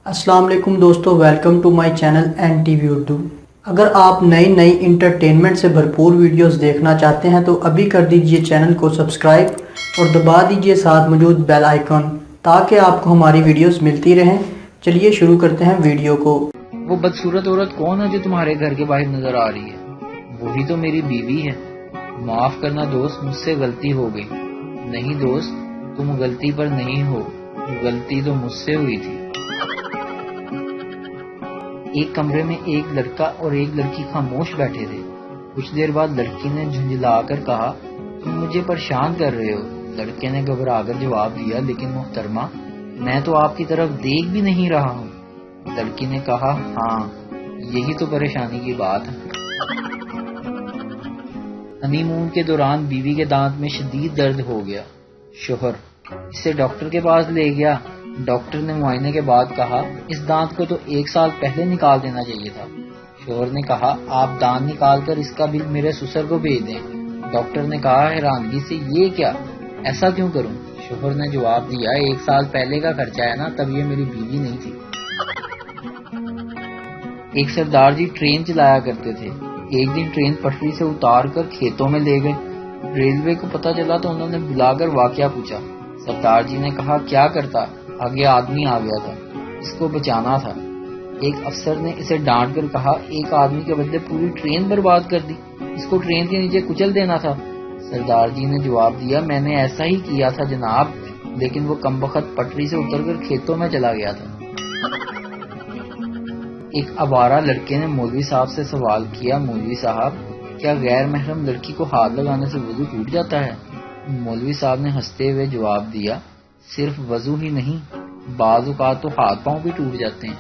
अस्सलाम वालेकुम दोस्तों, welcome to my channel NTV Urdu. अगर आप नई इंटरटेनमेंट से भरपूर वीडियोस देखना चाहते हैं तो अभी कर दीजिए चैनल को सब्सक्राइब और दबा दीजिए साथ मौजूद बेल आइकन ताकि आपको हमारी वीडियोस मिलती रहें। चलिए शुरू करते हैं वीडियो को। वो बदसूरत औरत कौन है जो तुम्हारे घर के बाहर नजर आ रही है? वही तो मेरी बीवी है। माफ करना दोस्त, मुझसे गलती हो गई। नहीं दोस्त, तुम गलती पर नहीं हो, गलती तो मुझसे हुई थी। एक कमरे में एक लड़का और एक लड़की खामोश बैठे थे। कुछ देर बाद लड़की ने झुंझलाकर कहा, तुम मुझे परेशान कर रहे हो। लड़के ने घबराकर जवाब दिया, लेकिन मोहतरमा, मैं तो आपकी तरफ देख भी नहीं रहा हूँ। लड़की ने कहा, हाँ, यही तो परेशानी की बात है। हनीमून के दौरान बीवी के दांत में शदीद दर्द हो गया। शोहर इसे डॉक्टर के पास ले गया। डॉक्टर ने मुआयने के बाद कहा, इस दांत को तो 1 साल पहले निकाल देना चाहिए था। शोहर ने कहा, आप दांत निकाल कर इसका बिल मेरे ससुर को भेज दें। डॉक्टर ने कहा हैरानगी से, ये क्या, ऐसा क्यों करूं? शोहर ने जवाब दिया, 1 साल पहले का खर्चा है ना, तब ये मेरी बीवी नहीं थी। एक सरदार जी ट्रेन चलाया करते थे। एक दिन ट्रेन पटरी से उतार कर खेतों में ले गए। रेलवे को पता चला तो उन्होंने बुलाकर वाकया पूछा। सरदार जी ने कहा, क्या करता, आगे आदमी आ गया था, इसको बचाना था। एक अफसर ने इसे डांट कर कहा, एक आदमी के बदले पूरी ट्रेन बर्बाद कर दी, इसको ट्रेन के नीचे कुचल देना था। सरदार जी ने जवाब दिया, मैंने ऐसा ही किया था जनाब, लेकिन वो कमबख्त पटरी से उतरकर खेतों में चला गया था। एक आवारा लड़के ने मौलवी साहब से सवाल किया, मौलवी साहब, क्या गैर महरम लड़की को हाथ लगाने से वजू टूट जाता है? मौलवी साहब ने हंसते हुए जवाब दिया, सिर्फ वजू ही नहीं, बाज़ औक़ात तो हाथ पांव भी टूट जाते हैं।